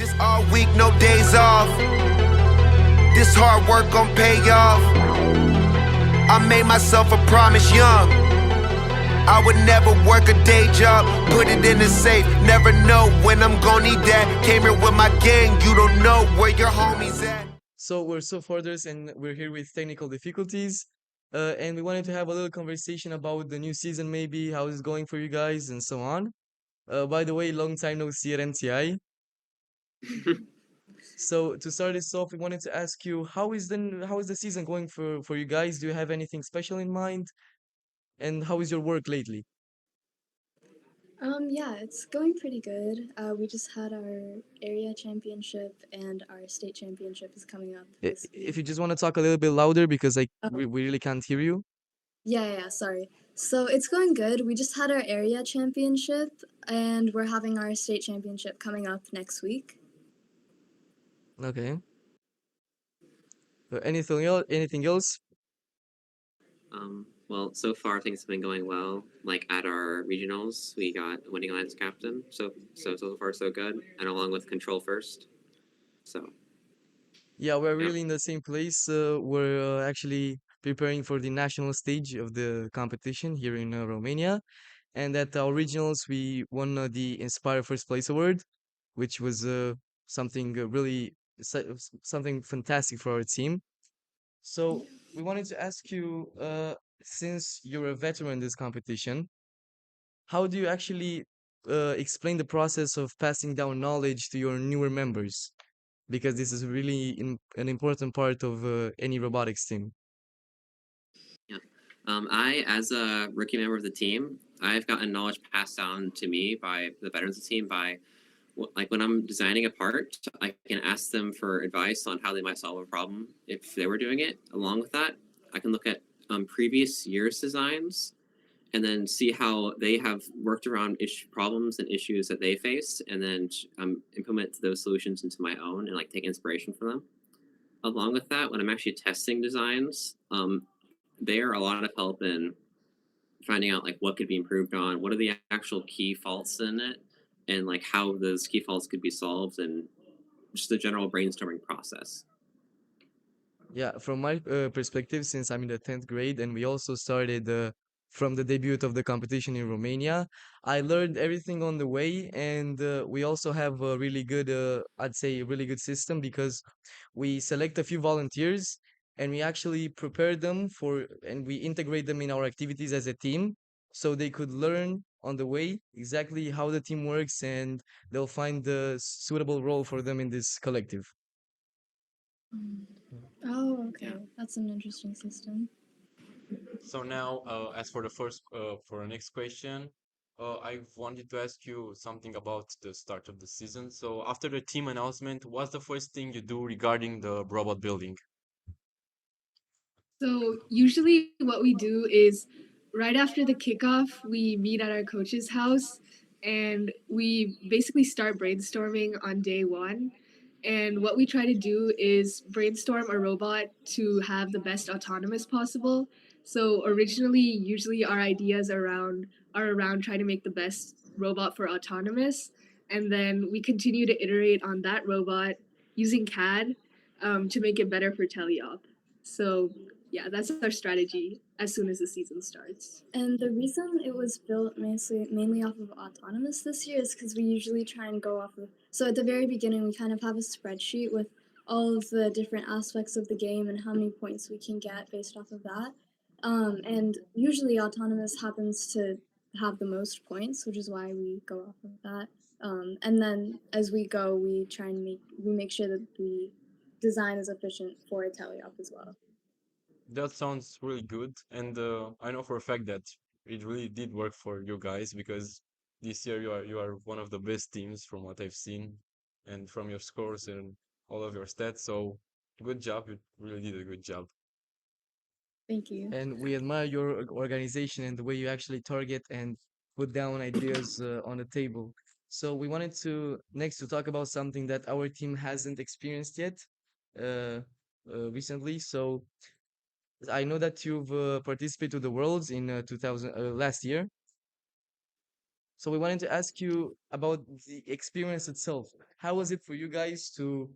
This all week, no days off. This hard work gon' pay off. I made myself a promise young. I would never work a day job, put it in the safe. Never know when I'm gonna need that. Came here with my gang, you don't know where your homies at. So we're Hoarders and we're here with technical difficulties. And we wanted to have a little conversation about the new season, maybe how it's going for you guys and so on. By the way, long time no see at MTI. So to start this off, we wanted to ask you how is the season going for you guys? Do you have anything special in mind? And how is your work lately? Yeah, it's going pretty good. We just had our area championship and our state championship is coming up this If week. you just want to talk a little bit louder because Oh, we really can't hear you. yeah, sorry. So it's going good. We just had our area championship and we're having our state championship coming up next week. Okay. Anything else? Anything else? Well, so far things have been going well. Like at our regionals, we got winning alliance captain. So far so good, and along with control first. So Yeah, we're yeah, really in the same place. We're actually preparing for the national stage of the competition here in Romania. And at our regionals, we won the Inspire First Place Award, which was something something fantastic for our team. So we wanted to ask you, since you're a veteran in this competition, how do you actually explain the process of passing down knowledge to your newer members? Because this is really an important part of any robotics team. yeah. I, as a rookie member of the team, I've gotten knowledge passed down to me by the veterans of the team by like when I'm designing a part, I can ask them for advice on how they might solve a problem if they were doing it. Along with that, I can look at previous year's designs and then see how they have worked around problems and issues that they faced, and then implement those solutions into my own and like take inspiration from them. Along with that, when I'm actually testing designs, they are a lot of help in finding out like what could be improved on, what are the actual key faults in it, and like how those key faults could be solved, and just the general brainstorming process. Yeah, from my perspective, since I'm in the 10th grade and we also started from the debut of the competition in Romania, I learned everything on the way. And we also have a really good, I'd say, a really good system because we select a few volunteers and we actually prepare them and we integrate them in our activities as a team so they could learn on the way exactly how the team works and they'll find the suitable role for them in this collective. Oh, okay. That's an interesting system. So now, as for for our next question, I wanted to ask you something about the start of the season. So after the team announcement, what's the first thing you do regarding the robot building? So usually what we do is right after the kickoff, we meet at our coach's house and we basically start brainstorming on day one. And what we try to do is brainstorm a robot to have the best autonomous possible. So originally, usually our ideas are around trying to make the best robot for autonomous, and then we continue to iterate on that robot using CAD to make it better for teleop. So yeah, that's our strategy as soon as the season starts. And the reason it was built mainly off of autonomous this year is because we usually try and go off of. So at the very beginning, we kind of have a spreadsheet with all of the different aspects of the game and how many points we can get based off of that. And usually autonomous happens to have the most points, which is why we go off of that. And then as we go, we try and make sure that the design is efficient for a teleop as well. That sounds really good, and I know for a fact that it really did work for you guys because this year you are one of the best teams from what I've seen, and from your scores and all of your stats. So good job, you really did a good job. Thank you. And we admire your organization and the way you actually target and put down ideas on the table. So we wanted to next to talk about something that our team hasn't experienced yet uh, recently. So I know that you've participated to the Worlds in 2000 last year. So we wanted to ask you about the experience itself. how was it for you guys to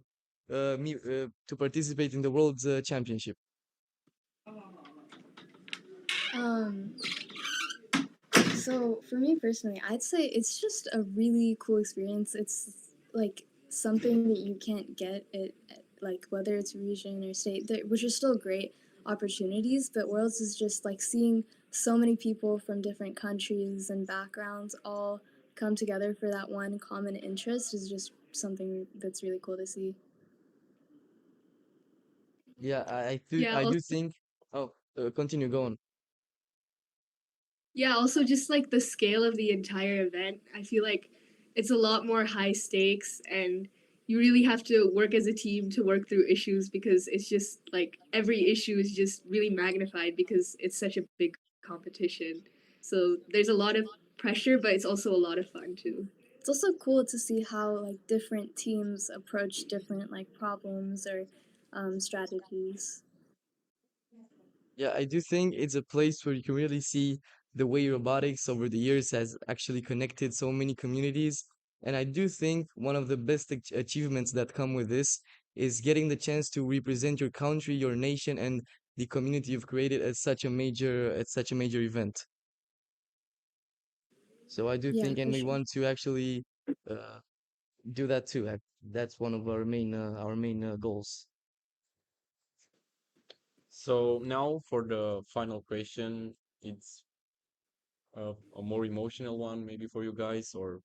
participate in the World Championship? Um, so for me personally, I'd say it's just a really cool experience. It's like something that you can't get at like whether it's region or state, which are still great opportunities. But Worlds is just like seeing so many people from different countries and backgrounds all come together for that one common interest is just something that's really cool to see. Yeah, Yeah, I do also, think. Oh, continue, go on. yeah, also just like the scale of the entire event. I feel like it's a lot more high stakes and you really have to work as a team to work through issues because it's just like every issue is just really magnified because it's such a big competition. So there's a lot of pressure, but it's also a lot of fun too. It's also cool to see how like different teams approach different like problems or strategies. Yeah, I do think it's a place where you can really see the way robotics over the years has actually connected so many communities. And I do think one of the best achievements that come with this is getting the chance to represent your country, your nation, and the community you've created at such a major event. So I do Yeah, think, and for we sure. want to actually uh, do that too. That's one of our main goals. So now for the final question, it's a more emotional one, maybe for you guys. Or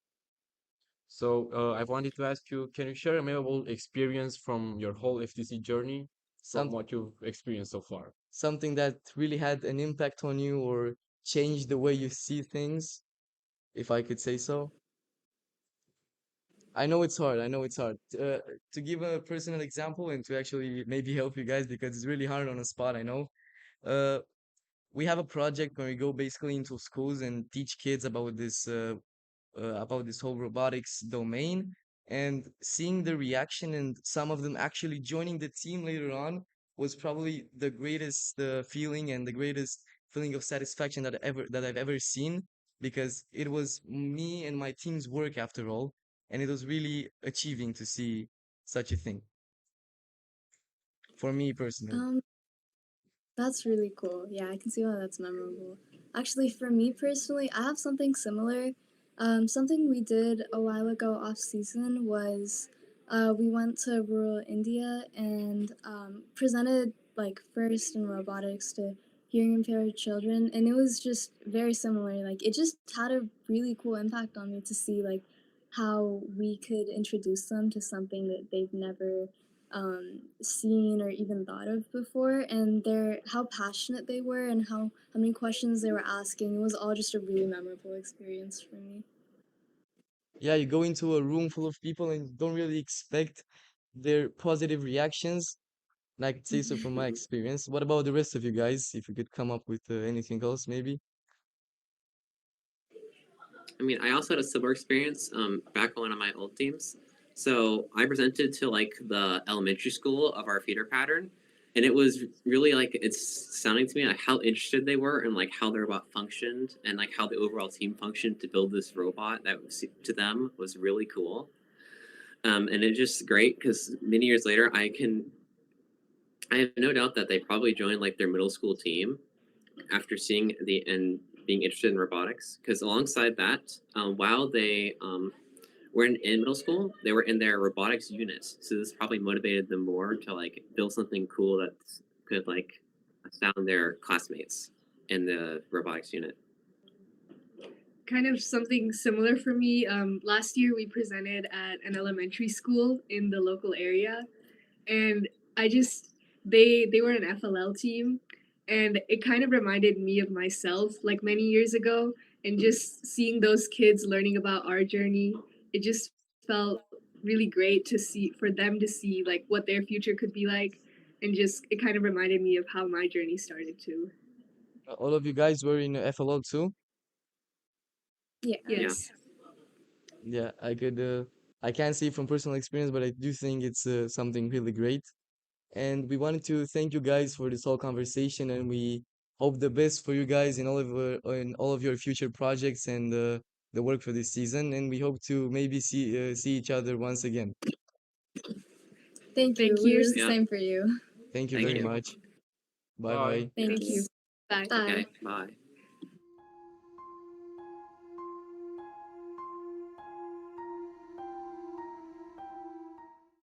so I wanted to ask you, can you share a memorable experience from your whole FTC journey, from Some what you've experienced so far? Something that really had an impact on you or changed the way you see things, if I could say so. I know it's hard. I know it's hard. To give a personal example and to actually maybe help you guys because it's really hard on the spot, I know. Uh, we have a project where we go basically into schools and teach kids about this whole robotics domain and seeing the reaction and some of them actually joining the team later on was probably the greatest feeling and the greatest feeling of satisfaction that I've ever seen because it was me and my team's work after all and it was really achieving to see such a thing for me personally. Um, that's really cool. Yeah, I can see why that's memorable. Actually, for me personally, I have something similar. Something we did a while ago off season was we went to rural India and presented like first in robotics to hearing impaired children, and it was just very similar. Like it just had a really cool impact on me to see like how we could introduce them to something that they've never seen or even thought of before, and their how passionate they were and how many questions they were asking. It was all just a really memorable experience for me. Yeah, you go into a room full of people and you don't really expect their positive reactions. And I could say so from my experience. What about the rest of you guys? If you could come up with anything else, maybe? I mean, I also had a similar experience back on one of my old teams. So I presented to like the elementary school of our feeder pattern, and it was really like it's sounding to me like how interested they were and like how their robot functioned and like how the overall team functioned to build this robot that was, to them was really cool. And it's just great because many years later, I have no doubt that they probably joined like their middle school team after seeing the and being interested in robotics. Because alongside that, while they were in middle school, they were in their robotics units. So this probably motivated them more to like build something cool that could like astound their classmates in the robotics unit. Kind of something similar for me. Last year we presented at an elementary school in the local area, and I just they were an FLL team, and it kind of reminded me of myself like many years ago, and just seeing those kids learning about our journey, it just felt really great to see for them to see like what their future could be like, and just it kind of reminded me of how my journey started too. All of you guys were in FLL too? Yeah. Yes. Yeah, I can't say from personal experience, but I do think it's something really great. And we wanted to thank you guys for this whole conversation, and we hope the best for you guys in all of your future projects and the work for this season, and we hope to maybe see each other once again. Thank you. Thank We you. wish the Yeah. same for you. Thank you Thank very you. much. Bye Bye. bye. Thank Thank you. you. Bye. Bye. Okay, bye.